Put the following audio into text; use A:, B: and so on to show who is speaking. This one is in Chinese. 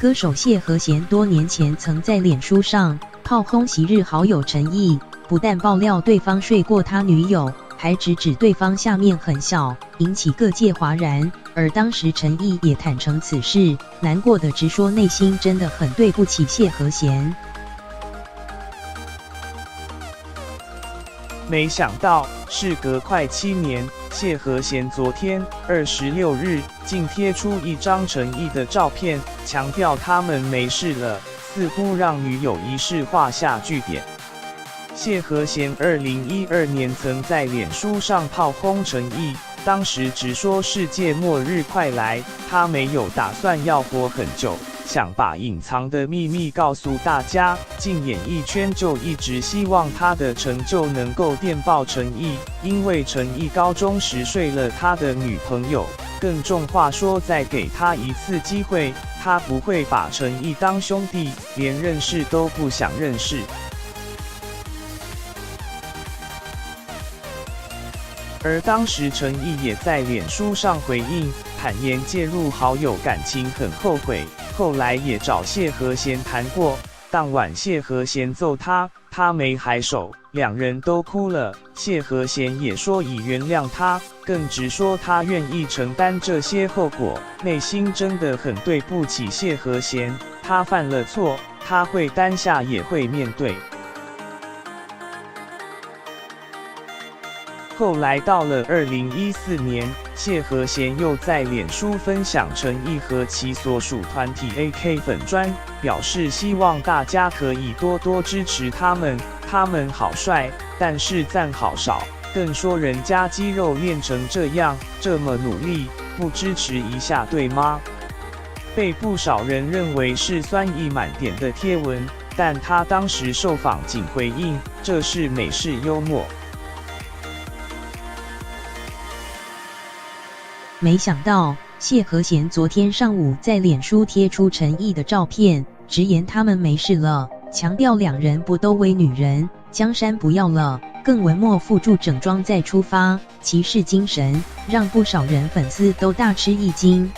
A: 歌手谢和弦多年前曾在脸书上炮轰昔日好友陈毅，不但爆料对方睡过他女友，还直指对方下面很小，引起各界哗然。而当时陈毅也坦诚此事，难过的直说内心真的很对不起谢和弦。
B: 没想到，事隔快7年，谢和弦昨天26日竟贴出一张陈毅的照片，强调他们没事了，似乎让女友一事画下句点。谢和弦2012年曾在脸书上炮轰陈毅，当时只说世界末日快来，他没有打算要活很久，想把隐藏的秘密告诉大家。进演艺圈就一直希望他的成就能够电爆陈毅，因为陈毅高中时睡了他的女朋友，更重话说再给他一次机会，他不会把陈毅当兄弟，连认识都不想认识。而当时陈毅也在脸书上回应，坦言介入好友感情很后悔，后来也找谢和弦谈过，当晚谢和弦揍他，他没还手，两人都哭了，谢和弦也说已原谅他，更直说他愿意承担这些后果，内心真的很对不起谢和弦，他犯了错，他会担下也会面对。后来到了2014年，谢和弦又在脸书分享陈毅和其所属团体 AK 粉专，表示希望大家可以多多支持他们，他们好帅，但是赞好少，更说人家肌肉练成这样，这么努力，不支持一下对吗？被不少人认为是酸意满点的贴文，但他当时受访仅回应，这是美式幽默。
A: 没想到，谢和弦昨天上午在脸书贴出陈毅的照片，直言他们没事了，强调两人不都为女人，江山不要了，更文末附注整装再出发，骑士精神，让不少人粉丝都大吃一惊。